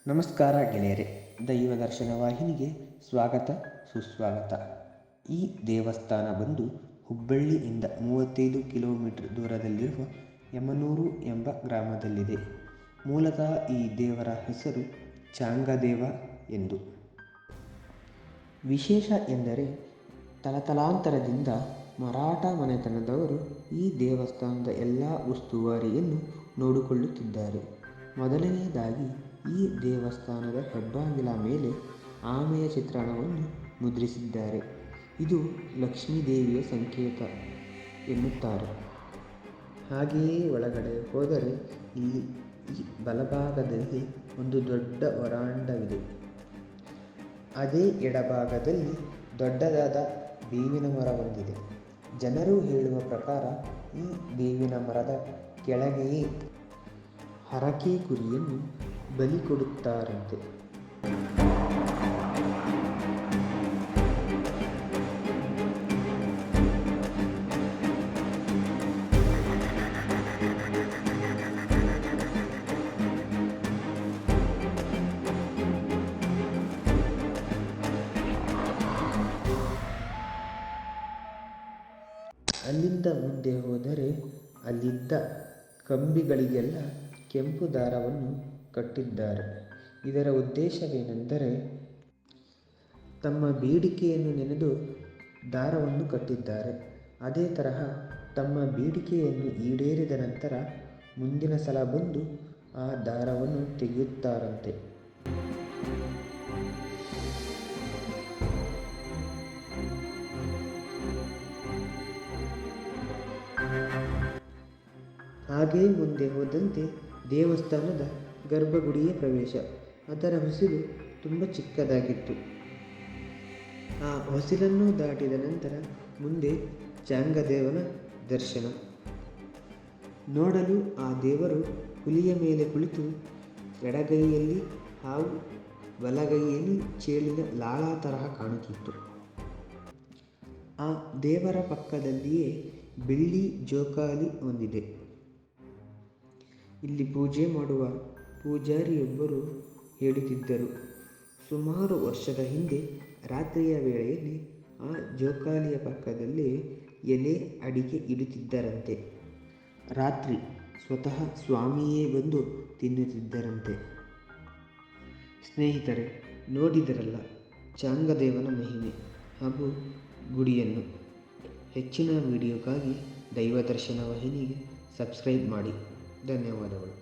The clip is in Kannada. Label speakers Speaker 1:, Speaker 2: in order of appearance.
Speaker 1: ನಮಸ್ಕಾರ ಗೆಳೆಯರೆ, ದೈವ ದರ್ಶನ ವಾಹಿನಿಗೆ ಸ್ವಾಗತ ಸುಸ್ವಾಗತ. ಈ ದೇವಸ್ಥಾನ ಬಂದು ಹುಬ್ಬಳ್ಳಿಯಿಂದ 35 ಕಿಲೋಮೀಟರ್ ದೂರದಲ್ಲಿರುವ ಯಮನೂರು ಎಂಬ ಗ್ರಾಮದಲ್ಲಿದೆ. ಮೂಲತಃ ಈ ದೇವರ ಹೆಸರು ಚಾಂಗದೇವ ಎಂದು. ವಿಶೇಷ ಎಂದರೆ ತಲತಲಾಂತರದಿಂದ ಮರಾಠ ಮನೆತನದವರು ಈ ದೇವಸ್ಥಾನದ ಎಲ್ಲ ಉಸ್ತುವಾರಿಯನ್ನು ನೋಡಿಕೊಳ್ಳುತ್ತಿದ್ದಾರೆ. ಮೊದಲನೆಯದಾಗಿ ಈ ದೇವಸ್ಥಾನದ ಹೆಬ್ಬಾಗಿಲ ಮೇಲೆ ಆಮೆಯ ಚಿತ್ರಣವನ್ನು ಮುದ್ರಿಸಿದ್ದಾರೆ. ಇದು ಲಕ್ಷ್ಮೀದೇವಿಯ ಸಂಕೇತ ಎನ್ನುತ್ತಾರೆ. ಹಾಗೆಯೇ ಒಳಗಡೆ ಹೋದರೆ ಇಲ್ಲಿ ಈ ಬಲಭಾಗದಲ್ಲಿ ಒಂದು ದೊಡ್ಡ ವರಾಂಡವಿದೆ. ಅದೇ ಎಡಭಾಗದಲ್ಲಿ ದೊಡ್ಡದಾದ ಬೇವಿನ ಮರ ಒಂದಿದೆ. ಜನರು ಹೇಳುವ ಪ್ರಕಾರ ಈ ಬೇವಿನ ಮರದ ಕೆಳಗೆಯೇ ಹರಕೆ ಕುರಿಯನ್ನು ಬಲಿ ಕೊಡುತ್ತಾರಂತೆ. ಅಲ್ಲಿಂದ ಮುಂದೆ ಹೋದರೆ ಅಲ್ಲಿದ್ದ ಕಂಬಿಗಳಿಗೆಲ್ಲ ಕೆಂಪು ದಾರವನ್ನು ಕಟ್ಟಿದ್ದಾರೆ. ಇದರ ಉದ್ದೇಶವೇನೆಂದರೆ ತಮ್ಮ ಬೇಡಿಕೆಯನ್ನು ನೆನೆದು ದಾರವನ್ನು ಕಟ್ಟಿದ್ದಾರೆ. ಅದೇ ತರಹ ತಮ್ಮ ಬೇಡಿಕೆಯನ್ನು ಈಡೇರಿದ ನಂತರ ಮುಂದಿನ ಸಲ ಬಂದು ಆ ದಾರವನ್ನು ತೆಗೆಯುತ್ತಾರಂತೆ. ಹಾಗೆಯೇ ಮುಂದೆ ಹೋದಂತೆ ದೇವಸ್ಥಾನದ ಗರ್ಭಗುಡಿಯ ಪ್ರವೇಶ. ಅದರ ಹೊಸಿಲು ತುಂಬ ಚಿಕ್ಕದಾಗಿತ್ತು. ಆ ಹೊಸಿಲನ್ನು ದಾಟಿದ ನಂತರ ಮುಂದೆ ಚಾಂಗದೇವನ ದರ್ಶನ. ನೋಡಲು ಆ ದೇವರು ಹುಲಿಯ ಮೇಲೆ ಕುಳಿತು ಎಡಗೈಯಲ್ಲಿ ಹಾವು, ಬಲಗೈಯಲ್ಲಿ ಚೇಳಿನ ಲಾಳ ತರಹ ಕಾಣುತ್ತಿತ್ತು. ಆ ದೇವರ ಪಕ್ಕದಲ್ಲಿಯೇ ಬೆಳ್ಳಿ ಜೋಕಾಲಿ ಒಂದಿದೆ. ಇಲ್ಲಿ ಪೂಜೆ ಮಾಡುವ ಪೂಜಾರಿಯೊಬ್ಬರು ಹೇಳುತ್ತಿದ್ದರು, ಸುಮಾರು ವರ್ಷದ ಹಿಂದೆ ರಾತ್ರಿಯ ವೇಳೆಯಲ್ಲಿ ಆ ಜೋಕಾಲಿಯ ಪಕ್ಕದಲ್ಲಿ ಎಲೆ ಅಡಿಕೆ ಇಡುತ್ತಿದ್ದರಂತೆ. ರಾತ್ರಿ ಸ್ವತಃ ಸ್ವಾಮಿಯೇ ಬಂದು ತಿನ್ನುತ್ತಿದ್ದರಂತೆ. ಸ್ನೇಹಿತರೆ, ನೋಡಿದರಲ್ಲ ಚಾಂಗದೇವನ ಮಹಿಮೆ ಹಾಗೂ ಗುಡಿಯನ್ನು. ಹೆಚ್ಚಿನ ವಿಡಿಯೋಕ್ಕಾಗಿ ದೈವ ದರ್ಶನ ವಾಹಿನಿಗೆ ಸಬ್ಸ್ಕ್ರೈಬ್ ಮಾಡಿ. ಧನ್ಯವಾದಗಳು.